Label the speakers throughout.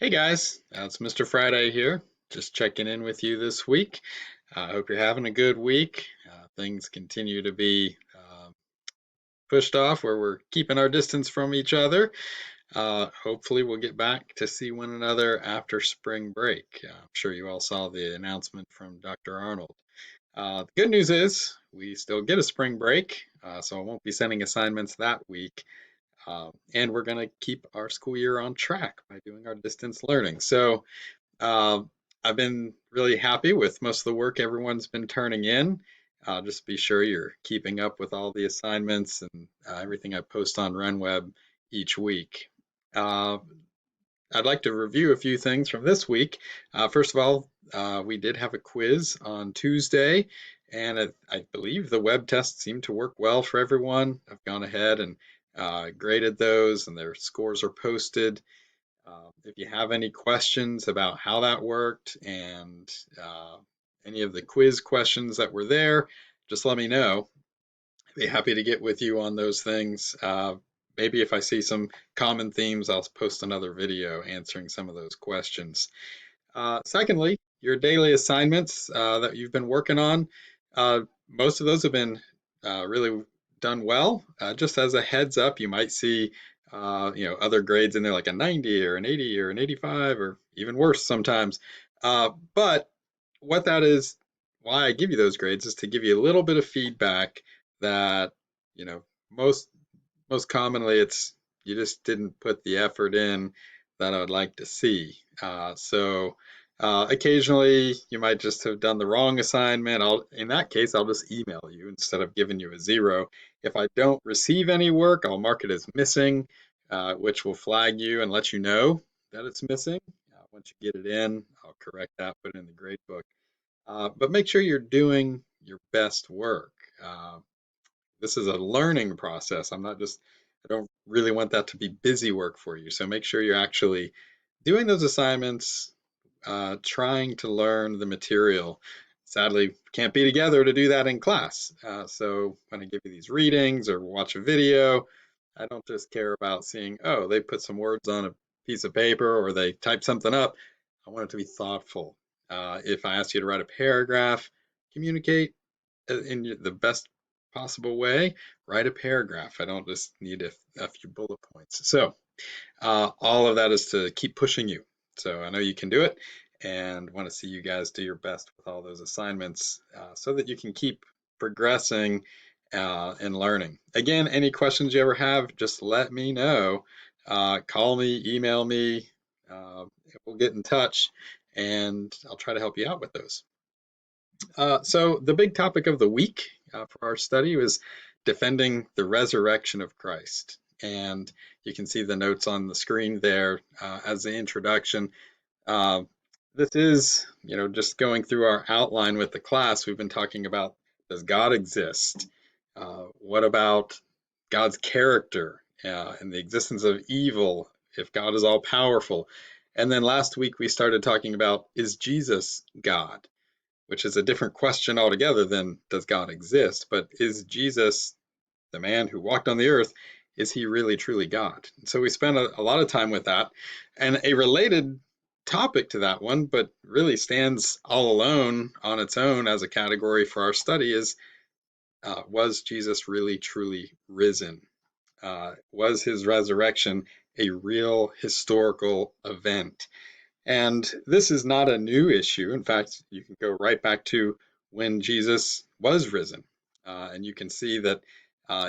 Speaker 1: Hey guys, it's Mr. Friday here. Just checking in with you this week. I hope you're having a good week. Things continue to be pushed off where we're keeping our distance from each other. Hopefully, we'll get back to see one another after spring break. I'm sure you all saw the announcement from Dr. Arnold. The good news is we still get a spring break, so I won't be sending assignments that week. And we're going to keep our school year on track by doing our distance learning. So, uh, I've been really happy with most of the work everyone's been turning in. Just be sure you're keeping up with all the assignments and everything I post on RunWeb each week. Uh, I'd like to review a few things from this week. First of all, we did have a quiz on Tuesday, and I believe the web test seemed to work well for everyone. I've gone ahead and graded those, and their scores are posted. If you have any questions about how that worked and any of the quiz questions that were there, just let me know. I'd be happy to get with you on those things. Maybe if I see some common themes, I'll post another video answering some of those questions. Secondly, your daily assignments that you've been working on, most of those have been really done well. Just as a heads up, you might see other grades in there like a 90 or an 80 or an 85 or even worse sometimes. But what that is, why I give you those grades is to give you a little bit of feedback that, you know, most most commonly it's you just didn't put the effort in that I would like to see. Occasionally you might just have done the wrong assignment. In that case, I'll just email you instead of giving you a 0. If I don't receive any work, I'll mark it as missing, which will flag you and let you know that it's missing. Once you get it in, I'll correct that, put it in the grade book. But make sure you're doing your best work. Uh, this is a learning process. I don't really want that to be busy work for you. So make sure you're actually doing those assignments, trying to learn the material. Sadly, can't be together to do that in class. So when I give you these readings or watch a video, I don't just care about seeing, oh, they put some words on a piece of paper or they type something up. I want it to be thoughtful. If I ask you to write a paragraph, communicate in the best possible way, write a paragraph. I don't just need a few bullet points. So all of that is to keep pushing you. So I know you can do it and want to see you guys do your best with all those assignments so that you can keep progressing and learning. Again, any questions you ever have, just let me know. Call me, email me. We'll get in touch and I'll try to help you out with those. So the big topic of the week for our study was defending the resurrection of Christ. And you can see the notes on the screen there as the introduction. Uh, this is, just going through our outline with the class, we've been talking about, does God exist? What about God's character and the existence of evil if God is all powerful? And then last week we started talking about, is Jesus God? Which is a different question altogether than does God exist, but is Jesus, the man who walked on the earth, is he really truly God? So we spent a lot of time with that. And a related topic to that one, but really stands all alone on its own as a category for our study is, was Jesus really truly risen? Was his resurrection a real historical event? And this is not a new issue. In fact, you can go right back to when Jesus was risen. And you can see that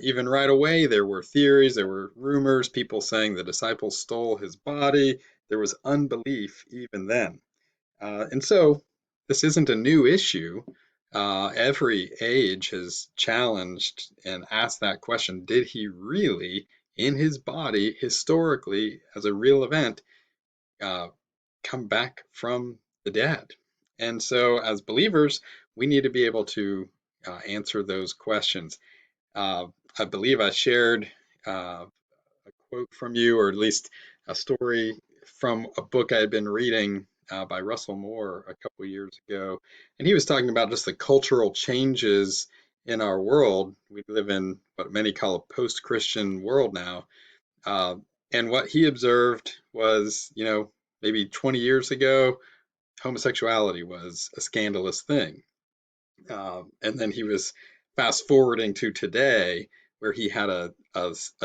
Speaker 1: even right away, there were theories, there were rumors, people saying the disciples stole his body. There was unbelief even then. And so this isn't a new issue. Every age has challenged and asked that question, did he really, in his body, historically, as a real event, uh, come back from the dead? And so, as believers, we need to be able to answer those questions. Uh, I believe I shared a quote from you, or at least a story from a book I had been reading by Russell Moore a couple of years ago. And he was talking about just the cultural changes in our world. We live in what many call a post-Christian world now. Uh, and what he observed was, maybe 20 years ago, homosexuality was a scandalous thing. And then he was fast forwarding to today, where he had a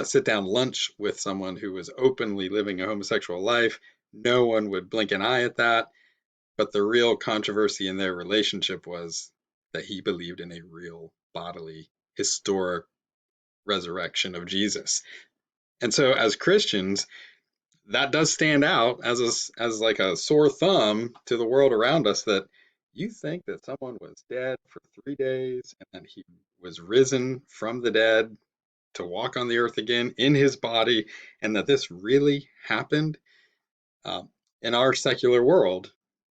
Speaker 1: sit down lunch with someone who was openly living a homosexual life. No one would blink an eye at that. But the real controversy in their relationship was that he believed in a real bodily, historic resurrection of Jesus. And so, as Christians, that does stand out as as like a sore thumb to the world around us, that you think that someone was dead for 3 days and then he was risen from the dead to walk on the earth again in his body, and that this really happened. um, in our secular world,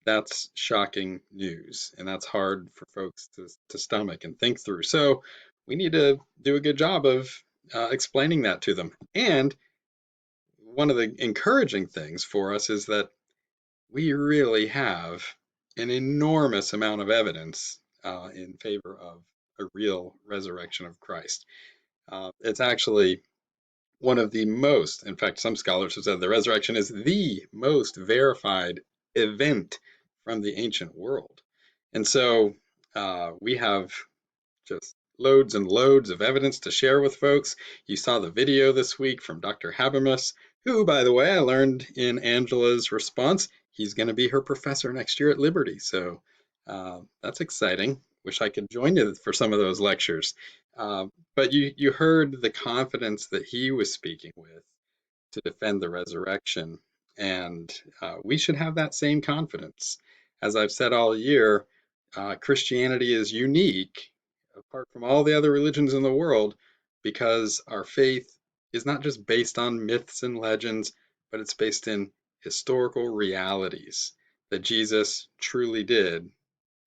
Speaker 1: that's shocking news, and that's hard for folks to stomach and think through. So we need to do a good job of explaining that to them. And one of the encouraging things for us is that we really have an enormous amount of evidence in favor of a real resurrection of Christ. It's actually one of the most, in fact, some scholars have said the resurrection is the most verified event from the ancient world. And so we have just loads and loads of evidence to share with folks. You saw the video this week from Dr. Habermas, who, by the way, I learned in Angela's response, he's going to be her professor next year at Liberty. So that's exciting. Wish I could join you for some of those lectures. But you heard the confidence that he was speaking with to defend the resurrection. And we should have that same confidence. As I've said all year, Christianity is unique apart from all the other religions in the world because our faith is not just based on myths and legends, but it's based in historical realities that Jesus truly did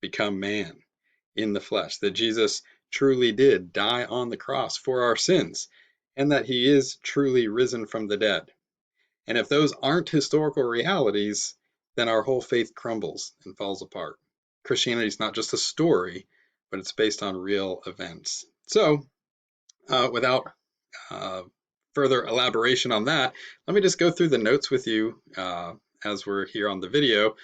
Speaker 1: become man in the flesh, that Jesus truly did die on the cross for our sins, and that he is truly risen from the dead. And if those aren't historical realities, then our whole faith crumbles and falls apart. Christianity is not just a story, but it's based on real events. So, without uh, further elaboration on that, let me just go through the notes with you as we're here on the video.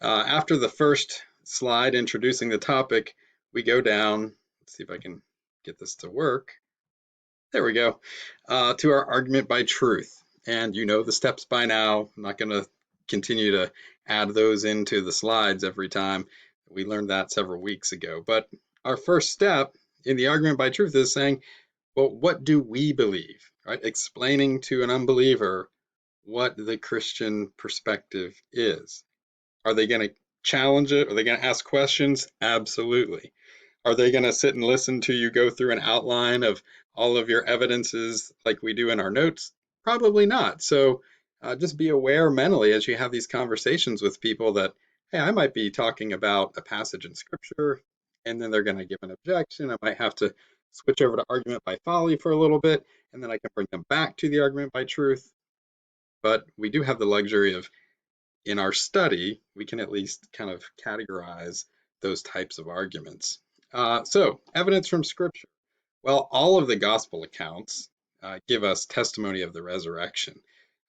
Speaker 1: After the first slide introducing the topic, we go down. Let's see if I can get this to work. There we go. To our argument by truth. And you know the steps by now. I'm not going to continue to add those into the slides every time. We learned that several weeks ago. But our first step in the argument by truth is saying, well, what do we believe? Right? Explaining to an unbeliever what the Christian perspective is. Are they going to challenge it? Are they going to ask questions? Absolutely. Are they going to sit and listen to you go through an outline of all of your evidences like we do in our notes? Probably not. So just be aware mentally as you have these conversations with people that, hey, I might be talking about a passage in scripture, and then they're going to give an objection. I might have to switch over to argument by folly for a little bit, and then I can bring them back to the argument by truth. But we do have the luxury of, in our study, we can at least kind of categorize those types of arguments. So, evidence from Scripture. Well, all of the gospel accounts give us testimony of the resurrection.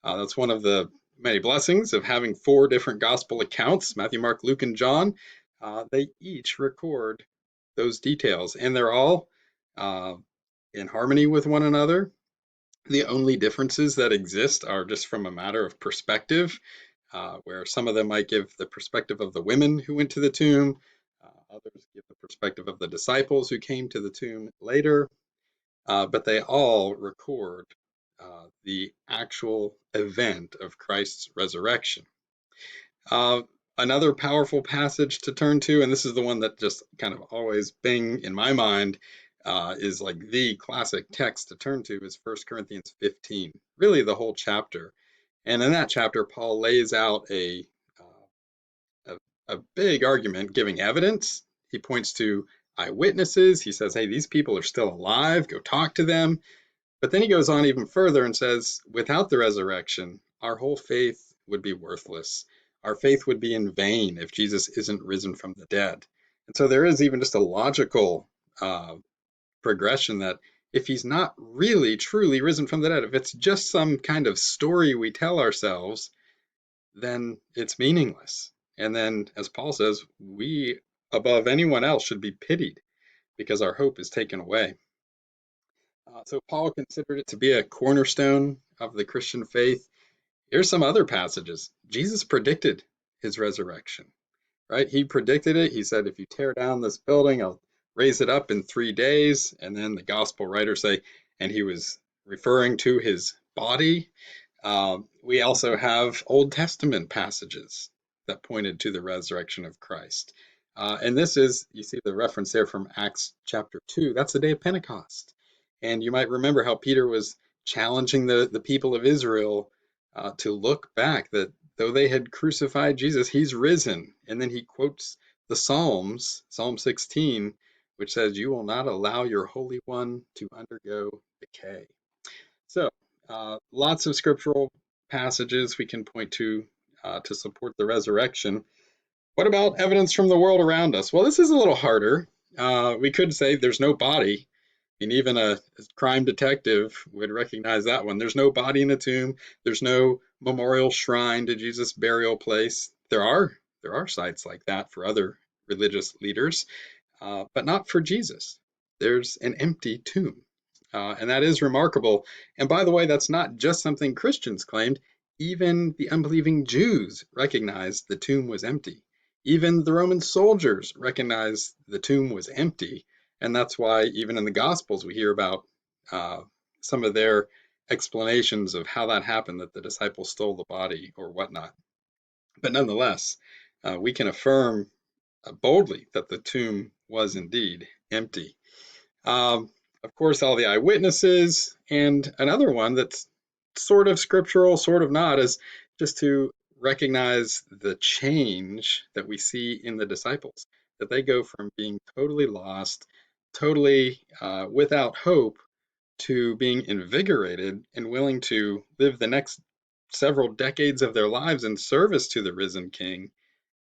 Speaker 1: That's one of the many blessings of having four different gospel accounts: Matthew, Mark, Luke, and John. They each record those details, and they're all uh, in harmony with one another. The only differences that exist are just from a matter of perspective, where some of them might give the perspective of the women who went to the tomb, others give the perspective of the disciples who came to the tomb later, but they all record the actual event of Christ's resurrection. Uh, Another powerful passage to turn to, and this is the one that just kind of always bing in my mind, is like the classic text to turn to, is 1 Corinthians 15, really the whole chapter. And in that chapter, Paul lays out a big argument giving evidence. He points to eyewitnesses. He says, hey, these people are still alive. Go talk to them. But then he goes on even further and says, without the resurrection, our whole faith would be worthless. Our faith would be in vain if Jesus isn't risen from the dead. And so there is even just a logical progression that if he's not really truly risen from the dead, if it's just some kind of story we tell ourselves, then it's meaningless. And then, as Paul says, we above anyone else should be pitied because our hope is taken away. So Paul considered it to be a cornerstone of the Christian faith. Here's some other passages. Jesus predicted his resurrection, right? He predicted it. He said, if you tear down this building, I'll raise it up in 3 days. And then the gospel writers say, and he was referring to his body. We also have Old Testament passages that pointed to the resurrection of Christ. And this is, you see the reference there from Acts chapter 2. That's the day of Pentecost. And you might remember how Peter was challenging the people of Israel to look back, that though they had crucified Jesus, he's risen. And then he quotes the Psalms, Psalm 16, which says, you will not allow your Holy One to undergo decay. So, lots of scriptural passages we can point to support the resurrection. What about evidence from the world around us? Well, this is a little harder. We could say there's no body. I mean, even a crime detective would recognize that one. There's no body in the tomb. There's no memorial shrine to Jesus' burial place. There are sites like that for other religious leaders, but not for Jesus. There's an empty tomb. And that is remarkable. And by the way, that's not just something Christians claimed. Even the unbelieving Jews recognized the tomb was empty. Even the Roman soldiers recognized the tomb was empty. And that's why even in the Gospels we hear about some of their explanations of how that happened, that the disciples stole the body or whatnot. But nonetheless, we can affirm boldly that the tomb was indeed empty. Of course, all the eyewitnesses, and another one that's sort of scriptural, sort of not, is just to recognize the change that we see in the disciples, that they go from being totally lost, totally without hope, to being invigorated and willing to live the next several decades of their lives in service to the risen King,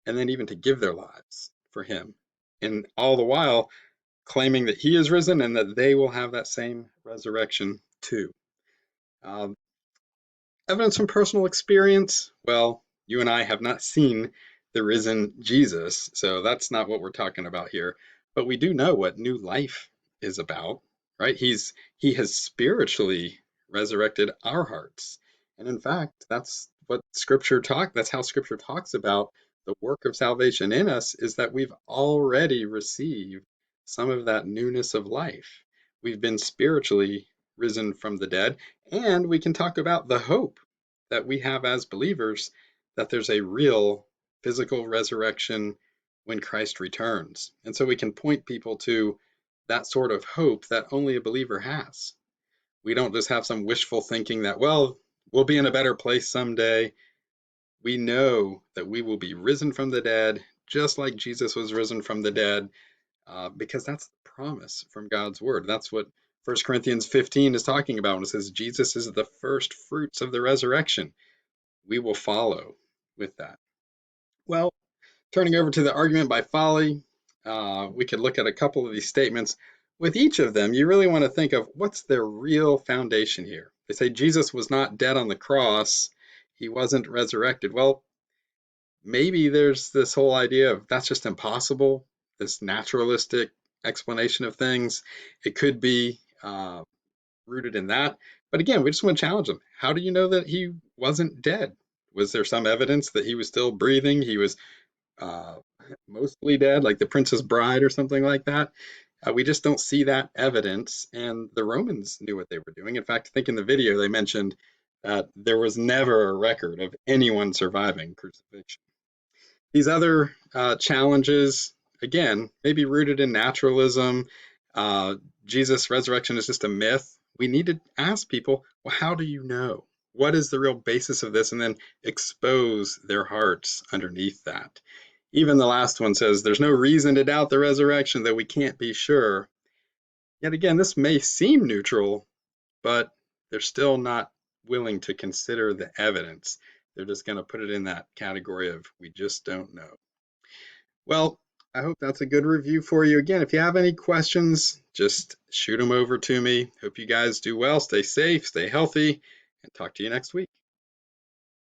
Speaker 1: and then even to give their lives for him. And all the while, claiming that he is risen and that they will have that same resurrection too. Um, Evidence from personal experience. Well, you and I have not seen the risen Jesus, so that's not what we're talking about here. But we do know what new life is about, right? He has spiritually resurrected our hearts. And in fact, that's how scripture talks about the work of salvation in us, is that we've already received some of that newness of life. We've been spiritually risen from the dead, and we can talk about the hope that we have as believers, that there's a real physical resurrection when Christ returns. And so we can point people to that sort of hope that only a believer has. We don't just have some wishful thinking that, well, we'll be in a better place someday. We know that we will be risen from the dead, just like Jesus was risen from the dead, because that's the promise from God's word. That's what 1 Corinthians 15 is talking about when it says Jesus is the first fruits of the resurrection. We will follow with that. Well, turning over to the argument by folly, we could look at a couple of these statements. With each of them, you really want to think of what's their real foundation here. They say Jesus was not dead on the cross, he wasn't resurrected. Well, maybe there's this whole idea of that's just impossible, this naturalistic explanation of things. It could be rooted in that. But again, we just want to challenge them. How do you know that he wasn't dead? Was there some evidence that he was still breathing? He was uh, mostly dead, like the Princess Bride or something like that. We just don't see that evidence. And the Romans knew what they were doing. In fact, I think in the video they mentioned that there was never a record of anyone surviving crucifixion. These other challenges, again, maybe rooted in naturalism. Jesus' resurrection is just a myth. We need to ask people, well, how do you know? What is the real basis of this? And then expose their hearts underneath that. Even the last one says, there's no reason to doubt the resurrection, though we can't be sure. Yet again, this may seem neutral, but they're still not willing to consider the evidence. They're just going to put it in that category of we just don't know. Well, I hope that's a good review for you. Again, if you have any questions, just shoot them over to me. Hope you guys do well, stay safe, stay healthy, and talk to you next week.